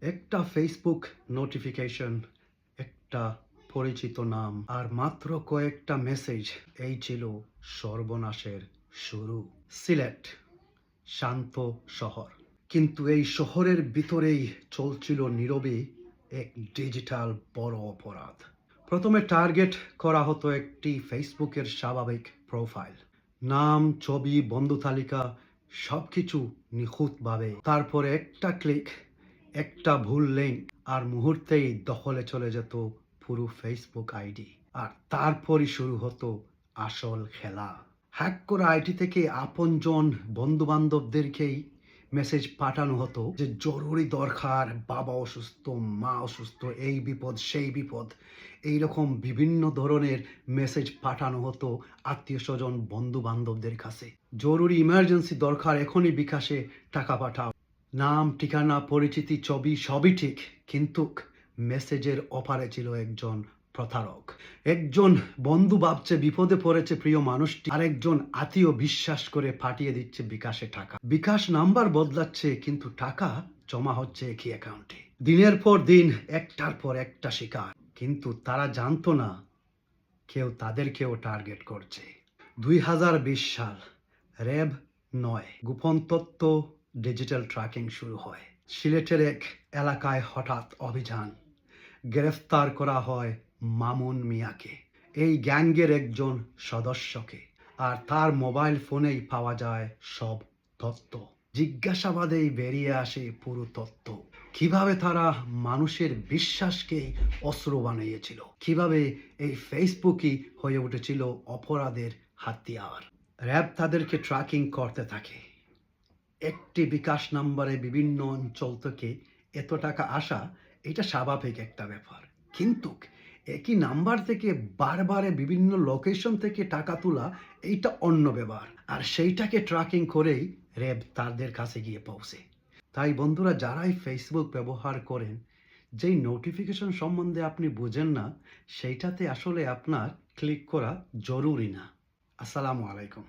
একটা Facebook notification, একটা পরিচিত নাম আর মাত্র কয়েকটা মেসেজ, এই ছিল সর্বনাশের শুরু। সিলেট, শান্ত শহর, কিন্তু এই শহরের ভিতরেই চলছিল নীরবে এক ডিজিটাল বড় অপরাধ। প্রথমে টার্গেট করা হতো একটি ফেসবুকের স্বাভাবিক প্রোফাইল, নাম, ছবি, বন্ধু তালিকা সবকিছু নিখুঁতভাবে। তারপরে একটা ক্লিক, একটা ভুল লিঙ্ক আর মুহূর্তেই দখলে চলে যেত পুরো ফেসবুক আইডি। আর তারপরই শুরু হতো আসল খেলা। হ্যাক করা আইডি থেকে আপনজন বন্ধু বান্ধবদেরকেই মেসেজ পাঠানো হতো যে জরুরি দরকার, বাবা অসুস্থ, মা অসুস্থ, এই বিপদ সেই বিপদ, এইরকম বিভিন্ন ধরনের মেসেজ পাঠানো হতো আত্মীয় স্বজন বন্ধু বান্ধবদের কাছে। জরুরি ইমার্জেন্সি দরকার, এখনই বিকাশে টাকা পাঠাও। নাম, ঠিকানা, পরিচিতি, ছবি সবই ঠিক, কিন্তু মেসেজের অপারে ছিল একজন প্রতারক। একজন বন্ধু ভাবছে বিপদে পড়েছে প্রিয় মানুষটি, আরেকজন আত্মীয় বিশ্বাস করে পাঠিয়ে দিচ্ছে বিকাশে টাকা। বিকাশ নাম্বার বদলাচ্ছে কিন্তু টাকা জমা হচ্ছে একই অ্যাকাউন্টে। দিনের পর দিন, একটার পর একটা শিকার, কিন্তু তারা জানতো না কেউ তাদেরকেও টার্গেট করছে। 2020 সাল, র্যাব 9 গোপন তথ্য ডিজিটাল ট্র্যাকিং শুরু হয়। সিলেটের এক এলাকায় হঠাৎ অভিযান, গ্রেফতার করা হয় মামুন মিয়াকে, এই গ্যাংয়ের একজন সদস্যকে। আর তার মোবাইল ফোনেই পাওয়া যায় সব তথ্য। জিজ্ঞাসাবাদেই বেরিয়ে আসে পুরো তথ্য। কিভাবে তারা মানুষের বিশ্বাসকে অস্ত্র বানিয়েছিল, কিভাবে এই ফেসবুকই হয়ে উঠেছিল অপরাধের হাতিয়ার। র্যাব তাদেরকে ট্র্যাকিং করতে থাকে। একটি বিকাশ নাম্বারে বিভিন্ন অঞ্চল থেকে এত টাকা আসা, এটা স্বাভাবিক একটা ব্যাপার, কিন্তু একই নাম্বার থেকে বারবারে বিভিন্ন লোকেশন থেকে টাকা তোলা, এইটা অন্য ব্যাপার। আর সেইটাকে ট্র্যাকিং করেই র্যাব তাদের কাছে গিয়ে পৌঁছে। তাই বন্ধুরা, যারাই ফেসবুক ব্যবহার করেন, যেই নোটিফিকেশন সম্বন্ধে আপনি বুঝেন না, সেইটাতে আসলে আপনার ক্লিক করা জরুরি না। আসসালামু আলাইকুম।